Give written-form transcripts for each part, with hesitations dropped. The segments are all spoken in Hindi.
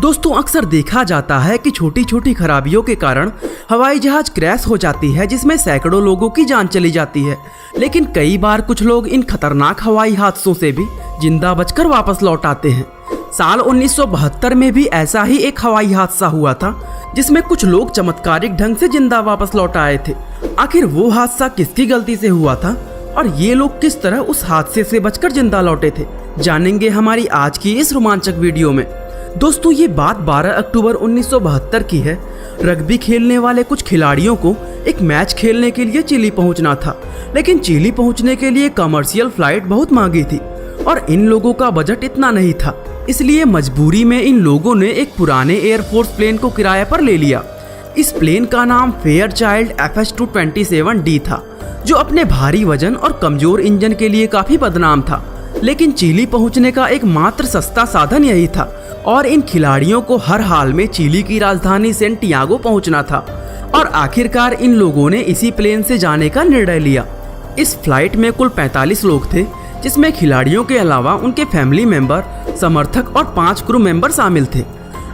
दोस्तों अक्सर देखा जाता है कि छोटी छोटी खराबियों के कारण हवाई जहाज क्रैश हो जाती है, जिसमें सैकड़ों लोगों की जान चली जाती है। लेकिन कई बार कुछ लोग इन खतरनाक हवाई हादसों से भी जिंदा बचकर वापस लौट आते हैं। साल 1972 में भी ऐसा ही एक हवाई हादसा हुआ था, जिसमें कुछ लोग चमत्कारिक ढंग से जिंदा वापस लौट आए थे। आखिर वो हादसा किसकी गलती से हुआ था और ये लोग किस तरह उस हादसे से बचकर जिंदा लौटे थे, जानेंगे हमारी आज की इस रोमांचक वीडियो में। दोस्तों ये बात 12 अक्टूबर 1972 की है। रग्बी खेलने वाले कुछ खिलाड़ियों को एक मैच खेलने के लिए चिली पहुंचना था, लेकिन चिली पहुंचने के लिए कमर्शियल फ्लाइट बहुत महंगी थी और इन लोगों का बजट इतना नहीं था। इसलिए मजबूरी में इन लोगों ने एक पुराने एयरफोर्स प्लेन को किराए पर ले लिया। इस प्लेन का नाम फेयरचाइल्ड FH-227D था, जो अपने भारी वजन और कमजोर इंजन के लिए काफी बदनाम था। लेकिन चिली पहुंचने का एक मात्र सस्ता साधन यही था और इन खिलाड़ियों को हर हाल में चिली की राजधानी सैंटियागो पहुंचना था। और आखिरकार इन लोगों ने इसी प्लेन से जाने का निर्णय लिया। इस फ्लाइट में कुल 45 लोग थे, जिसमें खिलाड़ियों के अलावा उनके फैमिली मेंबर, समर्थक और 5 क्रू मेंबर शामिल थे।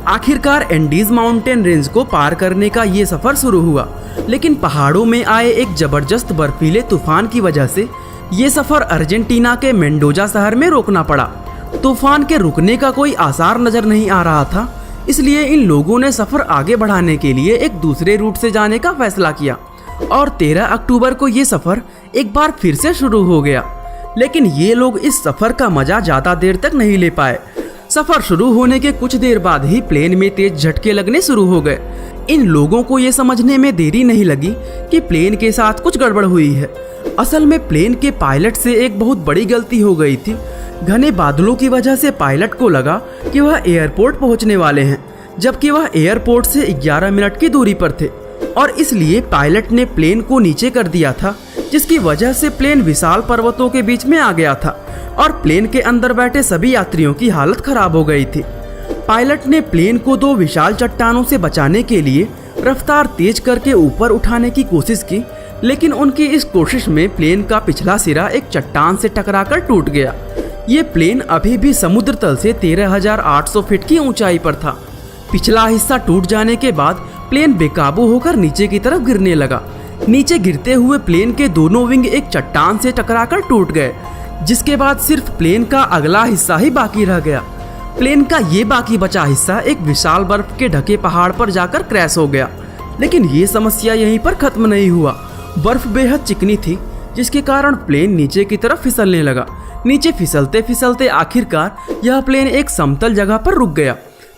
आखिरकार एंडीज माउंटेन रेंज को पार करने का ये सफर शुरू हुआ, लेकिन पहाड़ों में आए एक जबरदस्त बर्फीले तूफान की वजह से ये सफर अर्जेंटीना के मेंडोजा शहर में रोकना पड़ा। तूफान के रुकने का कोई आसार नजर नहीं आ रहा था, इसलिए इन लोगों ने सफर आगे बढ़ाने के लिए एक दूसरे रूट से जाने का फैसला किया और 13 अक्टूबर को ये सफर एक बार फिर से शुरू हो गया। लेकिन ये लोग इस सफर का मजा ज्यादा देर तक नहीं ले पाए। सफर शुरू होने के कुछ देर बाद ही प्लेन में तेज झटके लगने शुरू हो गए। इन लोगों को ये समझने में देरी नहीं लगी कि प्लेन के साथ कुछ गड़बड़ हुई है। असल में प्लेन के पायलट से एक बहुत बड़ी गलती हो गई थी। घने बादलों की वजह से पायलट को लगा कि वह एयरपोर्ट पहुंचने वाले हैं, जबकि वह एयरपोर्ट से 11 मिनट की दूरी पर थे और इसलिए पायलट ने प्लेन को नीचे कर दिया था, जिसकी वजह से प्लेन विशाल पर्वतों के बीच में आ गया था और प्लेन के अंदर बैठे सभी यात्रियों की हालत खराब हो गई थी। पायलट ने प्लेन को 2 विशाल चट्टानों से बचाने के लिए रफ्तार तेज करके ऊपर उठाने की कोशिश की, लेकिन उनकी इस कोशिश में प्लेन का पिछला सिरा एक चट्टान से टकराकर टूट गया। ये प्लेन अभी भी समुद्र तल से 13,800 फीट की ऊंचाई पर था। पिछला हिस्सा टूट जाने के बाद प्लेन बेकाबू होकर नीचे की तरफ गिरने लगा। नीचे गिरते हुए प्लेन के दोनों विंग एक चट्टान से टकराकर टूट गए, जिसके बाद सिर्फ प्लेन का अगला हिस्सा ही बाकी रह गया। प्लेन का ये बाकी बचा हिस्सा एक विशाल बर्फ के ढके पहाड़ पर जाकर क्रैश हो गया। लेकिन ये समस्या यहीं पर खत्म नहीं हुआ। बर्फ बेहद चिकनी थी, जिसके कारण प्लेन नीचे की तरफ फिसलने लगा। नीचे फिसलते फिसलते आखिरकार यह प्लेन एक समतल जगह पर रुक गया।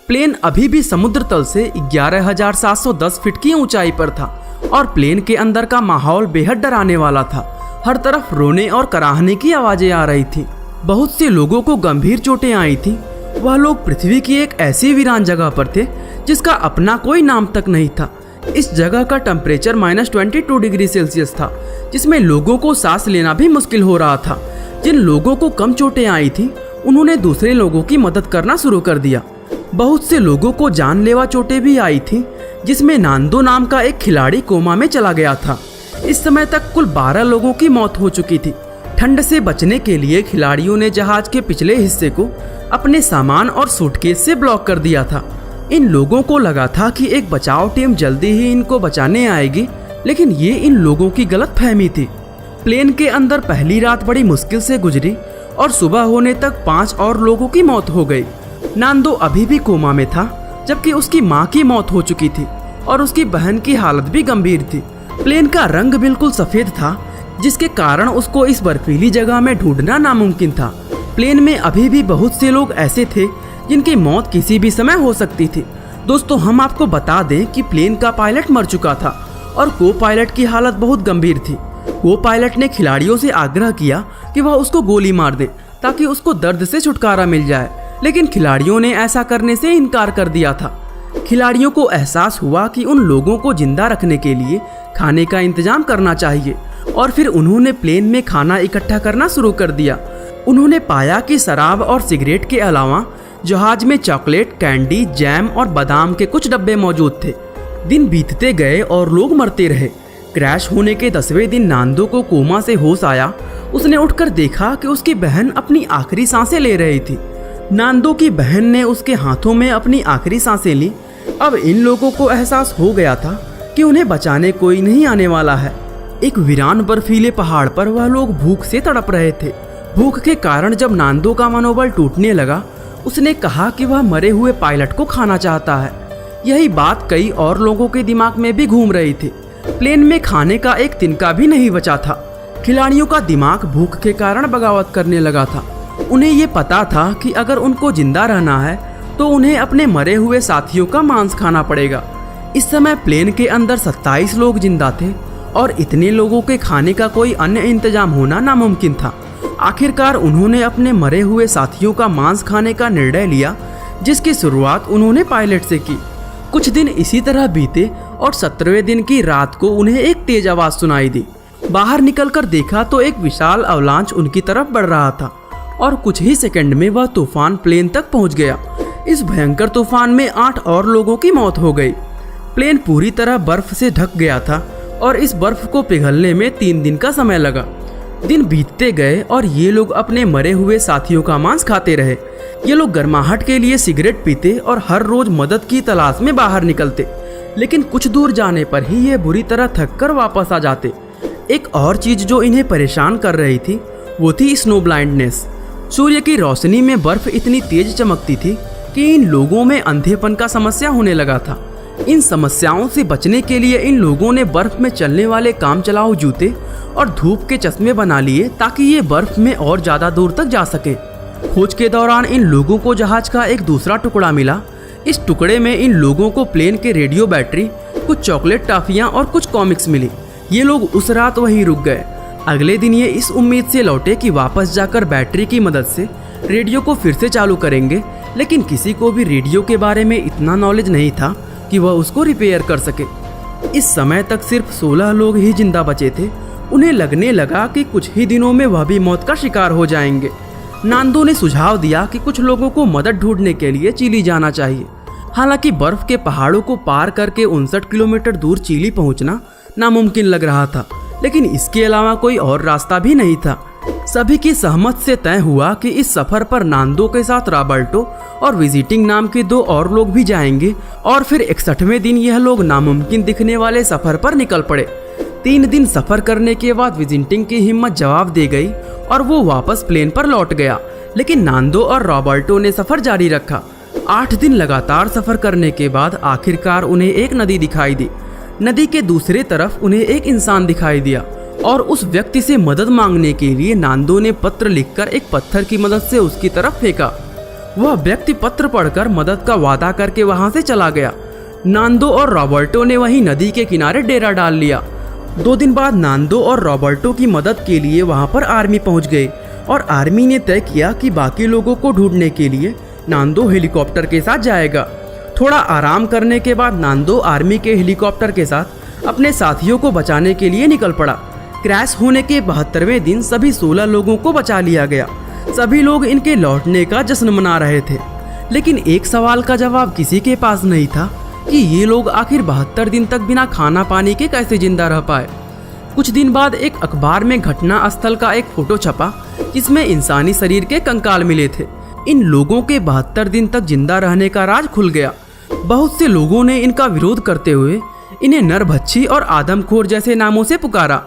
प्लेन अभी भी समुद्र तल से 11,710 फीट की ऊंचाई पर था और प्लेन के अंदर का माहौल बेहद डराने वाला था। हर तरफ रोने और कराहने की आवाजें आ रही थी। बहुत से लोगों को गंभीर चोटें आई थी। वह लोग पृथ्वी की एक ऐसी वीरान जगह पर थे जिसका अपना कोई नाम तक नहीं था। इस जगह का टेम्परेचर -22 डिग्री सेल्सियस था, जिसमें लोगों को सांस लेना भी मुश्किल हो रहा था। जिन लोगों को कम चोटें आई थी, उन्होंने दूसरे लोगों की मदद करना शुरू कर दिया। बहुत से लोगों को जानलेवा चोटें भी आई थी, जिसमें नांदो नाम का एक खिलाड़ी कोमा में चला गया था। इस समय तक कुल 12 लोगों की मौत हो चुकी थी। ठंड से बचने के लिए खिलाड़ियों ने जहाज के पिछले हिस्से को अपने सामान और सूटकेस से ब्लॉक कर दिया था। इन लोगों को लगा था कि एक बचाव टीम जल्दी ही इनको बचाने आएगी, लेकिन ये इन लोगों की गलतफहमी थी। प्लेन के अंदर पहली रात बड़ी मुश्किल से गुजरी और सुबह होने तक 5 और लोगों की मौत हो गई। नांदो अभी भी कोमा में था, जबकि उसकी मां की मौत हो चुकी थी और उसकी बहन की हालत भी गंभीर थी। प्लेन का रंग बिल्कुल सफेद था, जिसके कारण उसको इस बर्फीली जगह में ढूंढना नामुमकिन था। प्लेन में अभी भी बहुत से लोग ऐसे थे जिनकी मौत किसी भी समय हो सकती थी। दोस्तों हम आपको बता दें कि प्लेन का पायलट मर चुका था और को पायलट की हालत बहुत गंभीर थी। को पायलट ने खिलाड़ियों से आग्रह किया कि वह उसको गोली मार दे ताकि उसको दर्द से छुटकारा मिल जाए, लेकिन खिलाड़ियों ने ऐसा करने से इनकार कर दिया था। खिलाड़ियों को एहसास हुआ कि उन लोगों को जिंदा रखने के लिए खाने का इंतजाम करना चाहिए और फिर उन्होंने प्लेन में खाना इकट्ठा करना शुरू कर दिया। उन्होंने पाया कि शराब और सिगरेट के अलावा जहाज में चॉकलेट, कैंडी, जैम और बादाम के कुछ डब्बे मौजूद थे। दिन बीतते गए और लोग मरते रहे। क्रैश होने के 10वें दिन नांदो को कोमा से होश आया। उसने उठकर देखा कि उसकी बहन अपनी आखिरी सांसें ले रही थी। नांदो की बहन ने उसके हाथों में अपनी आखिरी सांसें ली। अब इन लोगों को एहसास हो गया था कि उन्हें बचाने कोई नहीं आने वाला है। एक वीरान बर्फीले पहाड़ पर वह लोग भूख से तड़प रहे थे। भूख के कारण जब नांदो का मनोबल टूटने लगा, उसने कहा कि वह मरे हुए पायलट को खाना चाहता है। यही बात कई और लोगों के दिमाग में भी घूम रही थी। प्लेन में खाने का एक तिनका भी नहीं बचा था। खिलाड़ियों का दिमाग भूख के कारण बगावत करने लगा था। उन्हें ये पता था कि अगर उनको जिंदा रहना है तो उन्हें अपने मरे हुए साथियों का मांस खाना पड़ेगा। इस समय प्लेन के अंदर 27 लोग जिंदा थे और इतने लोगों के खाने का कोई अन्य इंतजाम होना नामुमकिन था। आखिरकार उन्होंने अपने मरे हुए साथियों का मांस खाने का निर्णय लिया, जिसकी शुरुआत उन्होंने पायलट से की। कुछ दिन इसी तरह बीते और 17वें दिन की रात को उन्हें एक तेज आवाज सुनाई दी। बाहर निकलकर देखा तो एक विशाल अवलांच उनकी तरफ बढ़ रहा था और कुछ ही सेकंड में वह तूफान प्लेन तक पहुंच गया। इस भयंकर तूफान में 8 और लोगों की मौत हो गई। प्लेन पूरी तरह बर्फ से ढक गया था और इस बर्फ को पिघलने में 3 दिन का समय लगा। दिन बीतते गए और ये लोग अपने मरे हुए साथियों का मांस खाते रहे। ये लोग गर्माहट के लिए सिगरेट पीते और हर रोज मदद की तलाश में बाहर निकलते, लेकिन कुछ दूर जाने पर ही ये बुरी तरह थक कर वापस आ जाते। एक और चीज जो इन्हें परेशान कर रही थी वो थी स्नो ब्लाइंडनेस। सूर्य की रोशनी में बर्फ इतनी तेज चमकती थी कि इन लोगों में अंधेपन का समस्या होने लगा था। इन समस्याओं से बचने के लिए इन लोगों ने बर्फ में चलने वाले काम चलाऊ जूते और धूप के चश्मे बना लिए ताकि ये बर्फ में और ज्यादा दूर तक जा सके। खोज के दौरान इन लोगों को जहाज का एक दूसरा टुकड़ा मिला। इस टुकड़े में इन लोगों को प्लेन के रेडियो बैटरी, कुछ चॉकलेट टॉफियां और कुछ कॉमिक्स मिली। ये लोग उस रात वहीं रुक गए। अगले दिन ये इस उम्मीद से लौटे कि वापस जाकर बैटरी की मदद से रेडियो को फिर से चालू करेंगे, लेकिन किसी को भी रेडियो के बारे में इतना नॉलेज नहीं था कि वह उसको रिपेयर कर सके। इस समय तक सिर्फ 16 लोग ही जिंदा बचे थे। उन्हें लगने लगा कि कुछ ही दिनों में वह भी मौत का शिकार हो जाएंगे। नांदो ने सुझाव दिया कि कुछ लोगों को मदद ढूंढने के लिए चिली जाना चाहिए। हालांकि बर्फ के पहाड़ों को पार करके 59 किलोमीटर दूर चिली पहुंचना नामुमकिन लग रहा था, लेकिन इसके अलावा कोई और रास्ता भी नहीं था। सभी की सहमत से तय हुआ कि इस सफर पर नांदो के साथ रॉबर्टो और विजिटिंग नाम के 2 और लोग भी जाएंगे और फिर 61वें दिन यह लोग नामुमकिन दिखने वाले सफर पर निकल पड़े। 3 दिन सफर करने के बाद विजिटिंग की हिम्मत जवाब दे गई और वो वापस प्लेन पर लौट गया, लेकिन नांदो और रॉबर्टो ने सफर जारी रखा। 8 दिन लगातार सफर करने के बाद आखिरकार उन्हें एक नदी दिखाई दी। नदी के दूसरे तरफ उन्हें एक इंसान दिखाई दिया और उस व्यक्ति से मदद मांगने के लिए नांदो ने पत्र लिखकर एक पत्थर की मदद से उसकी तरफ फेंका। वह व्यक्ति पत्र पढ़कर मदद का वादा करके वहां से चला गया। नांदो और रॉबर्टो ने वहीं नदी के किनारे डेरा डाल लिया। 2 दिन बाद नांदो और रॉबर्टो की मदद के लिए वहां पर आर्मी पहुंच गई और आर्मी ने तय किया कि बाकी लोगों को ढूंढने के लिए नांदो हेलीकॉप्टर के साथ जाएगा। थोड़ा आराम करने के बाद नांदो आर्मी के हेलीकॉप्टर के साथ अपने साथियों को बचाने के लिए निकल पड़ा। क्रैश होने के 72वें दिन सभी 16 लोगों को बचा लिया गया। सभी लोग इनके लौटने का जश्न मना रहे थे, लेकिन एक सवाल का जवाब किसी के पास नहीं था कि ये लोग आखिर 72 दिन तक बिना खाना पानी के कैसे जिंदा रह पाए। कुछ दिन बाद एक अखबार में घटना स्थल का एक फोटो छपा जिसमें इंसानी शरीर के कंकाल मिले थे। इन लोगों के 72 दिन तक जिंदा रहने का राज खुल गया। बहुत से लोगों ने इनका विरोध करते हुए इन्हें नरभक्षी और आदमखोर जैसे नामों से पुकारा,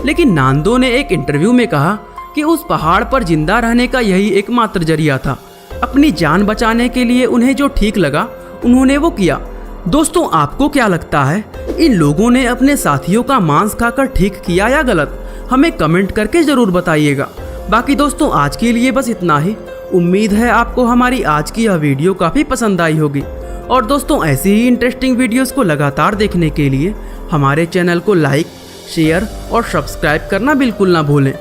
लेकिन नांदो ने एक इंटरव्यू में कहा कि उस पहाड़ पर जिंदा रहने का यही एकमात्र जरिया था। अपनी जान बचाने के लिए उन्हें जो ठीक लगा उन्होंने वो किया। दोस्तों, आपको क्या लगता है, इन लोगों ने अपने साथियों का मांस खाकर ठीक किया या गलत? हमें कमेंट करके जरूर बताइएगा। बाकी दोस्तों, आज के लिए बस इतना ही। उम्मीद है आपको हमारी आज की यह वीडियो काफ़ी पसंद आई होगी। और दोस्तों, ऐसी ही इंटरेस्टिंग वीडियोस को लगातार देखने के लिए हमारे चैनल को लाइक, शेयर और सब्सक्राइब करना बिल्कुल ना भूलें।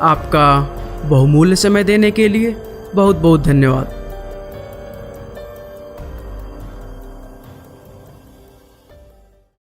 आपका बहुमूल्य समय देने के लिए बहुत बहुत धन्यवाद।